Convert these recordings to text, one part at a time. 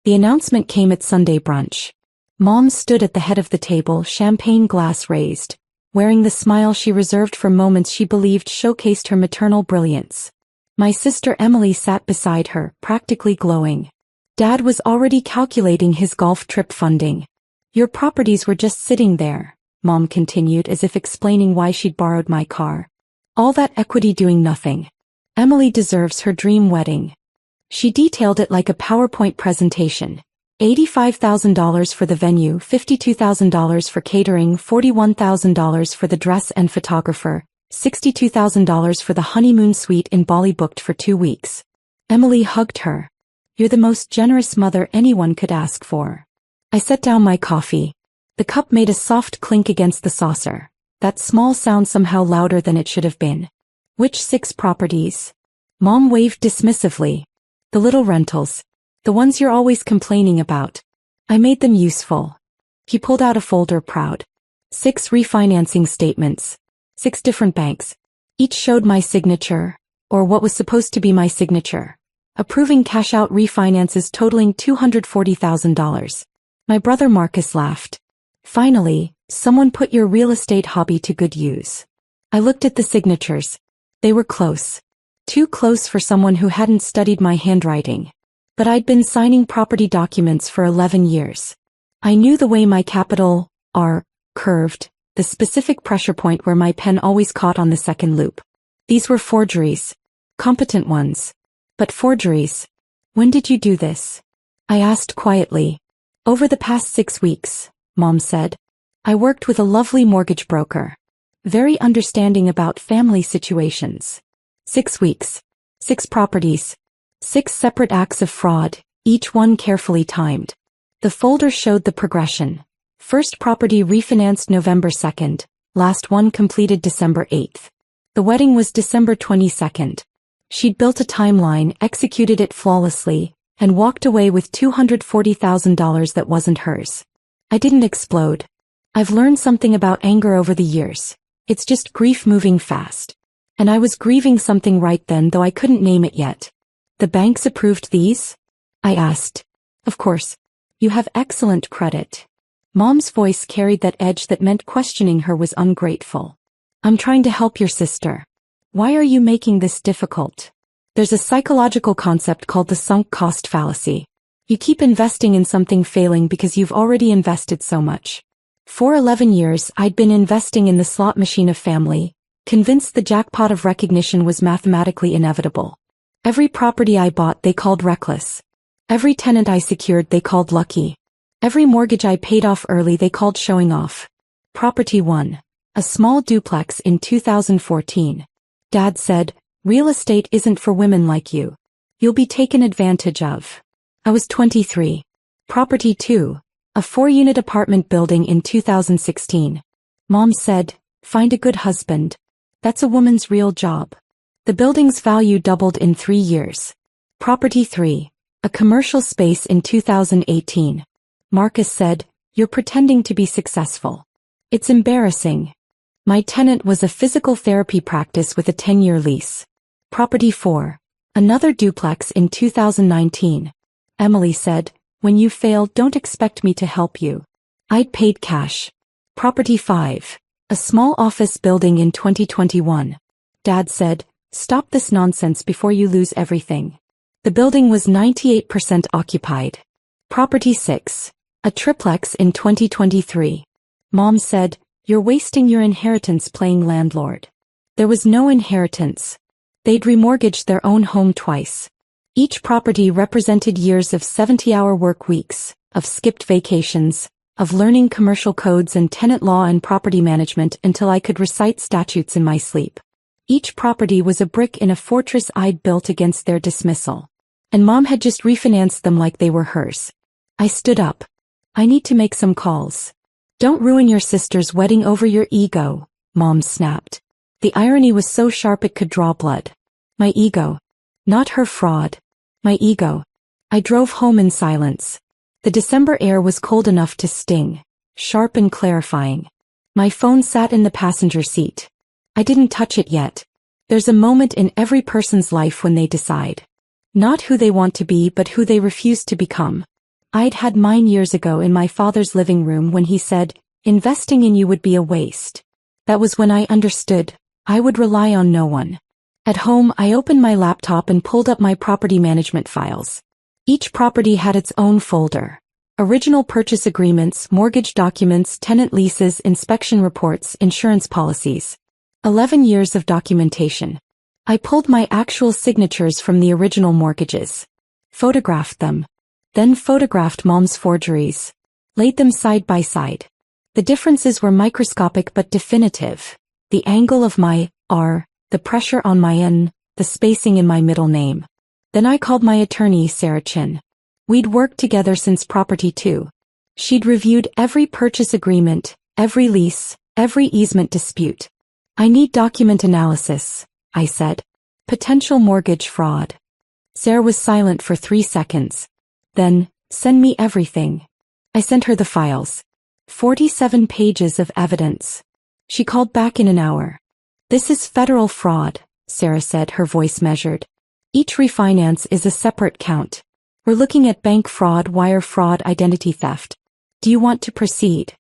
The announcement came at Sunday brunch. Mom stood at the head of the table, champagne glass raised, wearing the smile she reserved for moments she believed showcased her maternal brilliance. My sister Emily sat beside her, practically glowing. Dad was already calculating his golf trip funding. Your properties were just sitting there, Mom continued as if explaining why she'd borrowed my car. All that equity doing nothing. Emily deserves her dream wedding. She detailed it like a PowerPoint presentation. $85,000 for the venue, $52,000 for catering, $41,000 for the dress and photographer, $62,000 for the honeymoon suite in Bali booked for 2 weeks. Emily hugged her. You're the most generous mother anyone could ask for. I set down my coffee. The cup made a soft clink against the saucer. That small sound somehow louder than it should have been. Which 6 properties? Mom waved dismissively. The little rentals. The ones you're always complaining about. I made them useful. He pulled out a folder proud. 6 refinancing statements. 6 different banks. Each showed my signature, or what was supposed to be my signature. Approving cash-out refinances totaling $240,000. My brother Marcus laughed. Finally, someone put your real estate hobby to good use. I looked at the signatures. They were close. Too close for someone who hadn't studied my handwriting. But I'd been signing property documents for 11 years. I knew the way my capital R curved, the specific pressure point where my pen always caught on the second loop. These were forgeries. Competent ones. But forgeries. When did you do this? I asked quietly. Over the past 6 weeks, Mom said. I worked with a lovely mortgage broker. Very understanding about family situations. 6 weeks. 6 properties. 6 separate acts of fraud, each one carefully timed. The folder showed the progression. First property refinanced November 2nd, last one completed December 8th. The wedding was December 22nd. She'd built a timeline, executed it flawlessly, and walked away with $240,000 that wasn't hers. I didn't explode. I've learned something about anger over the years. It's just grief moving fast. And I was grieving something right then, though I couldn't name it yet. The banks approved these? I asked. Of course. You have excellent credit. Mom's voice carried that edge that meant questioning her was ungrateful. I'm trying to help your sister. Why are you making this difficult? There's a psychological concept called the sunk cost fallacy. You keep investing in something failing because you've already invested so much. For 11 years, I'd been investing in the slot machine of family, convinced the jackpot of recognition was mathematically inevitable. Every property I bought they called reckless. Every tenant I secured they called lucky. Every mortgage I paid off early they called showing off. Property 1. A small duplex in 2014. Dad said, real estate isn't for women like you. You'll be taken advantage of. I was 23. Property 2. A 4-unit apartment building in 2016. Mom said, find a good husband. That's a woman's real job. The building's value doubled in 3 years. Property 3. A commercial space in 2018. Marcus said, you're pretending to be successful. It's embarrassing. My tenant was a physical therapy practice with a 10-year lease. Property 4. Another duplex in 2019. Emily said, when you fail, don't expect me to help you. I'd paid cash. Property 5. A small office building in 2021. Dad said, stop this nonsense before you lose everything. The building was 98% occupied. Property 6. A triplex in 2023. Mom said, you're wasting your inheritance playing landlord. There was no inheritance. They'd remortgaged their own home twice. Each property represented years of 70-hour work weeks, of skipped vacations, of learning commercial codes and tenant law and property management until I could recite statutes in my sleep. Each property was a brick in a fortress I'd built against their dismissal. And Mom had just refinanced them like they were hers. I stood up. I need to make some calls. Don't ruin your sister's wedding over your ego, Mom snapped. The irony was so sharp it could draw blood. My ego. Not her fraud. My ego. I drove home in silence. The December air was cold enough to sting, sharp and clarifying. My phone sat in the passenger seat. I didn't touch it yet. There's a moment in every person's life when they decide. Not who they want to be but who they refuse to become. I'd had mine years ago in my father's living room when he said, "Investing in you would be a waste." That was when I understood I would rely on no one. At home, I opened my laptop and pulled up my property management files. Each property had its own folder. Original purchase agreements, mortgage documents, tenant leases, inspection reports, insurance policies. 11 years of documentation. I pulled my actual signatures from the original mortgages. Photographed them. Then photographed Mom's forgeries. Laid them side by side. The differences were microscopic but definitive. The angle of my R, the pressure on my N, the spacing in my middle name. Then I called my attorney, Sarah Chin. We'd worked together since Property 2. She'd reviewed every purchase agreement, every lease, every easement dispute. "I need document analysis," I said. "Potential mortgage fraud." Sarah was silent for 3 seconds. Then, "Send me everything." I sent her the files. 47 pages of evidence. She called back in an hour. "This is federal fraud," Sarah said, her voice measured. "Each refinance is a separate count. We're looking at bank fraud, wire fraud, identity theft. Do you want to proceed?"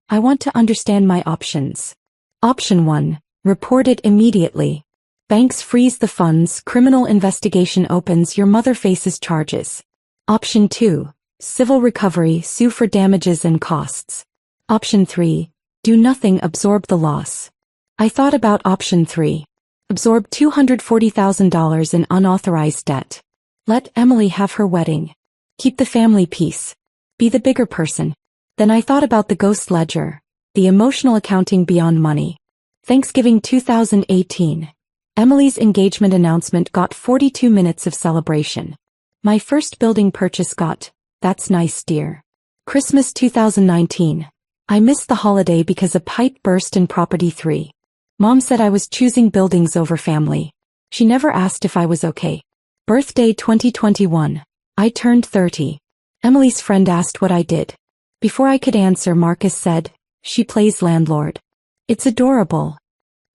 "I want to understand my options." Option 1. Report it immediately. Banks freeze the funds, criminal investigation opens, your mother faces charges. Option 2. Civil recovery, sue for damages and costs. Option 3. Do nothing, absorb the loss. I thought about option 3. Absorb $240,000 in unauthorized debt. Let Emily have her wedding. Keep the family peace. Be the bigger person. Then I thought about the ghost ledger, the emotional accounting beyond money. Thanksgiving 2018. Emily's engagement announcement got 42 minutes of celebration. My first building purchase got, "That's nice, dear." Christmas 2019. I missed the holiday because a pipe burst in Property 3. Mom said I was choosing buildings over family. She never asked if I was okay. Birthday 2021. I turned 30. Emily's friend asked what I did. Before I could answer, Marcus said, "She plays landlord." It's adorable.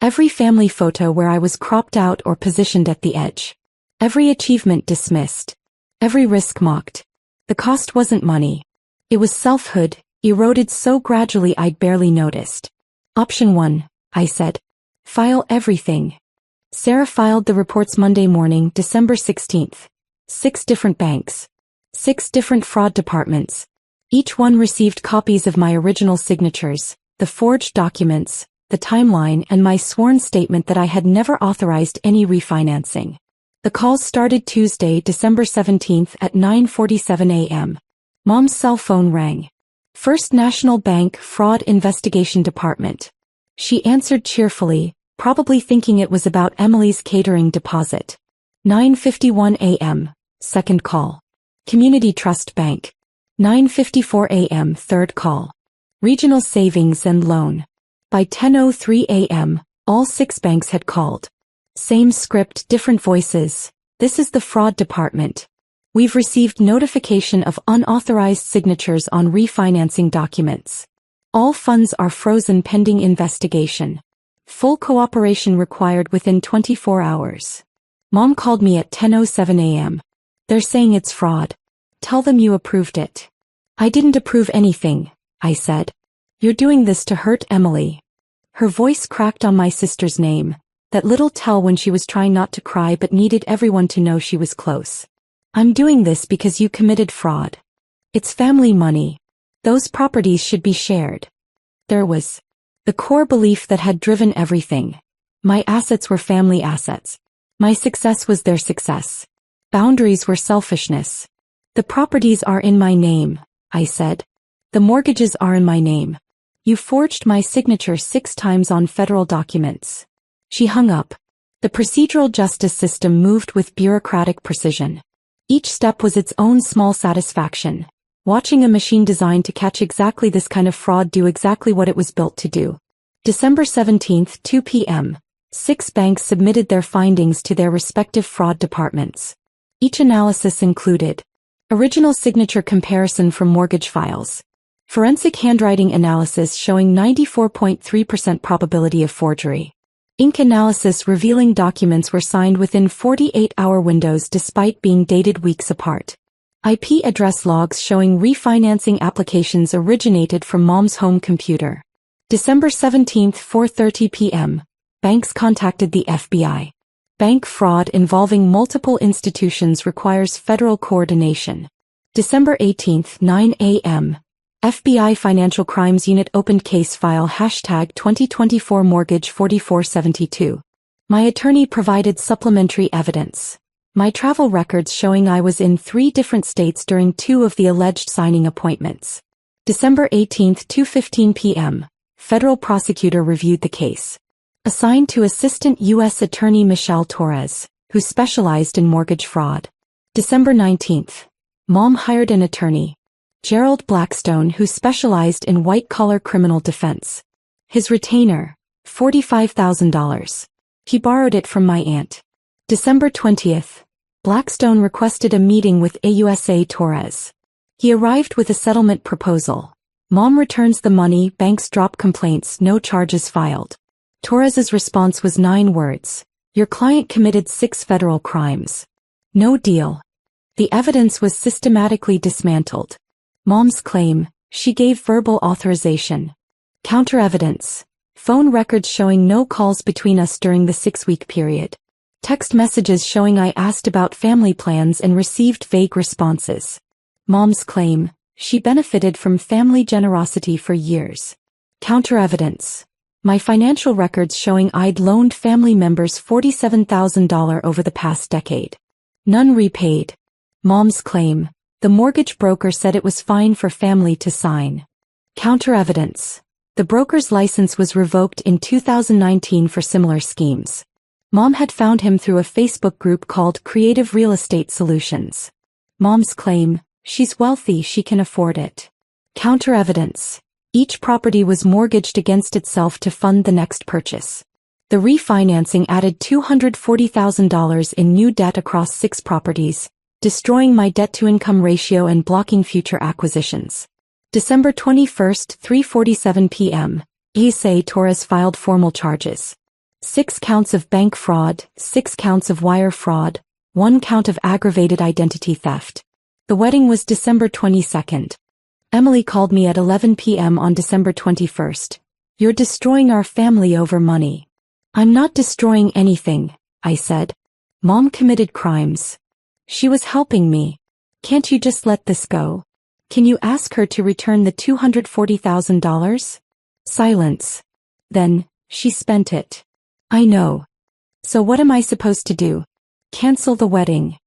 Every family photo where I was cropped out or positioned at the edge. Every achievement dismissed. Every risk mocked. The cost wasn't money. It was selfhood, eroded so gradually I'd barely noticed. Option 1, I said. File everything. Sarah filed the reports Monday morning, December 16th. 6 different banks. 6 different fraud departments. Each one received copies of my original signatures, the forged documents, the timeline, and my sworn statement that I had never authorized any refinancing. The calls started Tuesday, December 17th at 9:47 a.m. Mom's cell phone rang. First National Bank Fraud Investigation Department. She answered cheerfully, probably thinking it was about Emily's catering deposit. 9:51 a.m. Second call. Community Trust Bank. 9:54 a.m. Third call. Regional Savings and Loan. By 10:03 a.m., all 6 banks had called. Same script, different voices. This is the fraud department. We've received notification of unauthorized signatures on refinancing documents. All funds are frozen pending investigation. Full cooperation required within 24 hours. Mom called me at 10:07 a.m. They're saying it's fraud. Tell them you approved it. I didn't approve anything, I said. You're doing this to hurt Emily. Her voice cracked on my sister's name, that little tell when she was trying not to cry but needed everyone to know she was close. I'm doing this because you committed fraud. It's family money. Those properties should be shared. There was the core belief that had driven everything. My assets were family assets. My success was their success. Boundaries were selfishness. The properties are in my name, I said. The mortgages are in my name. You forged my signature 6 times on federal documents. She hung up. The procedural justice system moved with bureaucratic precision. Each step was its own small satisfaction. Watching a machine designed to catch exactly this kind of fraud do exactly what it was built to do. December 17th, 2 p.m. 6 banks submitted their findings to their respective fraud departments. Each analysis included original signature comparison from mortgage files, forensic handwriting analysis showing 94.3% probability of forgery, ink analysis revealing documents were signed within 48-hour windows despite being dated weeks apart, IP address logs showing refinancing applications originated from mom's home computer. December 17, 4:30 p.m. Banks contacted the FBI. Bank fraud involving multiple institutions requires federal coordination. December 18, 9 a.m. FBI Financial Crimes Unit opened case file #2024 Mortgage 4472. My attorney provided supplementary evidence. My travel records showing I was in 3 different states during 2 of the alleged signing appointments. December 18, 2:15 p.m. Federal prosecutor reviewed the case. Assigned to Assistant U.S. Attorney Michelle Torres, who specialized in mortgage fraud. December 19. Mom hired an attorney, Gerald Blackstone, who specialized in white-collar criminal defense. His retainer, $45,000. He borrowed it from my aunt. December 20th, Blackstone requested a meeting with AUSA Torres. He arrived with a settlement proposal. Mom returns the money, banks drop complaints, no charges filed. Torres's response was 9 words. Your client committed 6 federal crimes. No deal. The evidence was systematically dismantled. Mom's claim, she gave verbal authorization. Counter evidence. Phone records showing no calls between us during the 6-week period. Text messages showing I asked about family plans and received vague responses. Mom's claim, she benefited from family generosity for years. Counter evidence. My financial records showing I'd loaned family members $47,000 over the past decade. None repaid. Mom's claim, the mortgage broker said it was fine for family to sign. Counter evidence. The broker's license was revoked in 2019 for similar schemes. Mom had found him through a Facebook group called Creative Real Estate Solutions. Mom's claim, she's wealthy, she can afford it. Counter evidence. Each property was mortgaged against itself to fund the next purchase. The refinancing added $240,000 in new debt across 6 properties, destroying my debt-to-income ratio and blocking future acquisitions. December 21, 3:47 p.m. AUSA Torres filed formal charges. 6 counts of bank fraud, 6 counts of wire fraud, 1 count of aggravated identity theft. The wedding was December 22nd. Emily called me at 11 p.m. on December 21st. You're destroying our family over money. I'm not destroying anything, I said. Mom committed crimes. She was helping me. Can't you just let this go? Can you ask her to return the $240,000? Silence. Then, she spent it. I know. So what am I supposed to do? Cancel the wedding.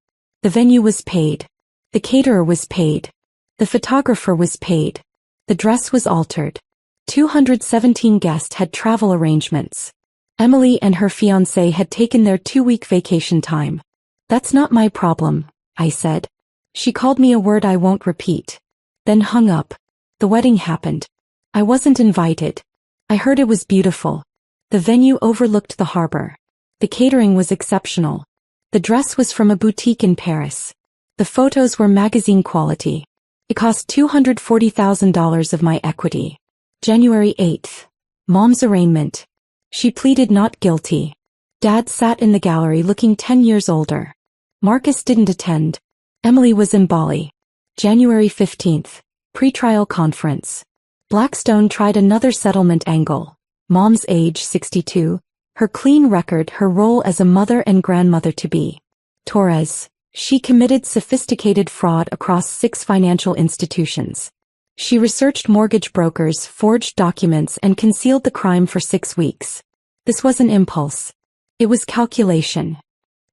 The venue was paid. The caterer was paid. The photographer was paid. The dress was altered. 217 guests had travel arrangements. Emily and her fiancé had taken their 2-week vacation time. That's not my problem, I said. She called me a word I won't repeat. Then hung up. The wedding happened. I wasn't invited. I heard it was beautiful. The venue overlooked the harbor. The catering was exceptional. The dress was from a boutique in Paris. The photos were magazine quality. It cost $240,000 of my equity. January 8th. Mom's arraignment. She pleaded not guilty. Dad sat in the gallery looking 10 years older. Marcus didn't attend. Emily was in Bali. January 15th. Pretrial conference. Blackstone tried another settlement angle. Mom's age 62. Her clean record, her role as a mother and grandmother-to-be. Torres. She committed sophisticated fraud across 6 financial institutions. She researched mortgage brokers, forged documents, and concealed the crime for 6 weeks. This wasn't impulse. It was calculation.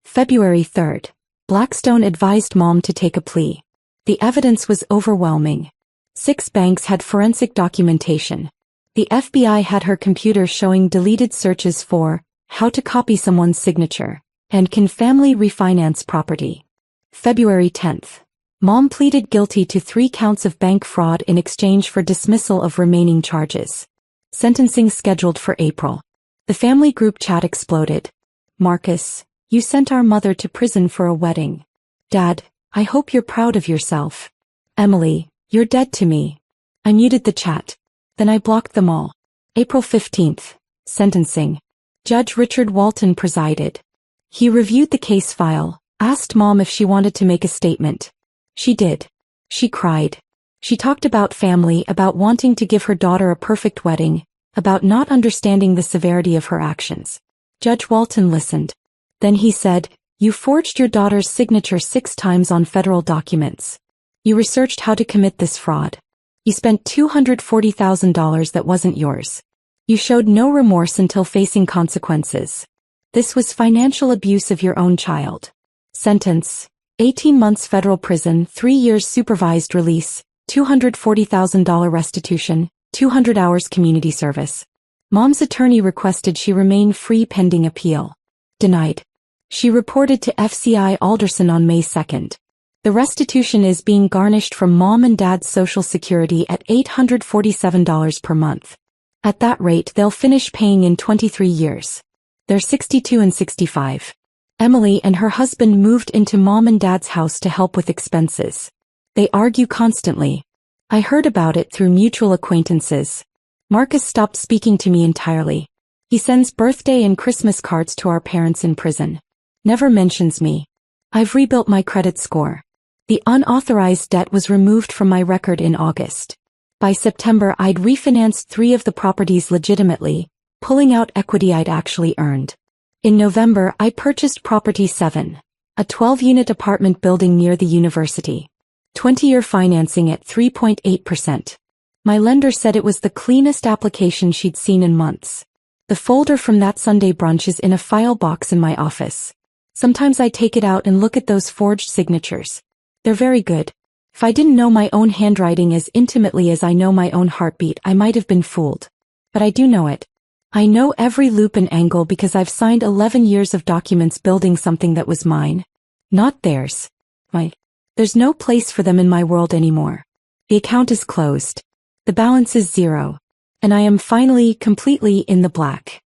February 3rd. Blackstone advised Mom to take a plea. The evidence was overwhelming. 6 banks had forensic documentation. The FBI had her computer showing deleted searches for how to copy someone's signature and can family refinance property. February 10th. Mom pleaded guilty to 3 counts of bank fraud in exchange for dismissal of remaining charges. Sentencing scheduled for April. The family group chat exploded. Marcus, you sent our mother to prison for a wedding. Dad, I hope you're proud of yourself. Emily, you're dead to me. I muted the chat. Then I blocked them all. April 15th. Sentencing. Judge Richard Walton presided. He reviewed the case file, asked Mom if she wanted to make a statement. She did. She cried. She talked about family, about wanting to give her daughter a perfect wedding, about not understanding the severity of her actions. Judge Walton listened. Then he said, "You forged your daughter's signature 6 times on federal documents. You researched how to commit this fraud. You spent $240,000 that wasn't yours. You showed no remorse until facing consequences. This was financial abuse of your own child." Sentence: 18 months federal prison, 3 years supervised release, $240,000 restitution, 200 hours community service. Mom's attorney requested she remain free pending appeal. Denied. She reported to FCI Alderson on May 2nd. The restitution is being garnished from Mom and Dad's Social Security at $847 per month. At that rate, they'll finish paying in 23 years. They're 62 and 65. Emily and her husband moved into Mom and Dad's house to help with expenses. They argue constantly. I heard about it through mutual acquaintances. Marcus stopped speaking to me entirely. He sends birthday and Christmas cards to our parents in prison. Never mentions me. I've rebuilt my credit score. The unauthorized debt was removed from my record in August. By September, I'd refinanced 3 of the properties legitimately, pulling out equity I'd actually earned. In November, I purchased property 7, a 12-unit apartment building near the university. 20-year financing at 3.8%. My lender said it was the cleanest application she'd seen in months. The folder from that Sunday brunch is in a file box in my office. Sometimes I take it out and look at those forged signatures. They're very good. If I didn't know my own handwriting as intimately as I know my own heartbeat, I might have been fooled. But I do know it. I know every loop and angle because I've signed 11 years of documents building something that was mine. Not theirs. There's no place for them in my world anymore. The account is closed. The balance is 0. And I am finally, completely in the black.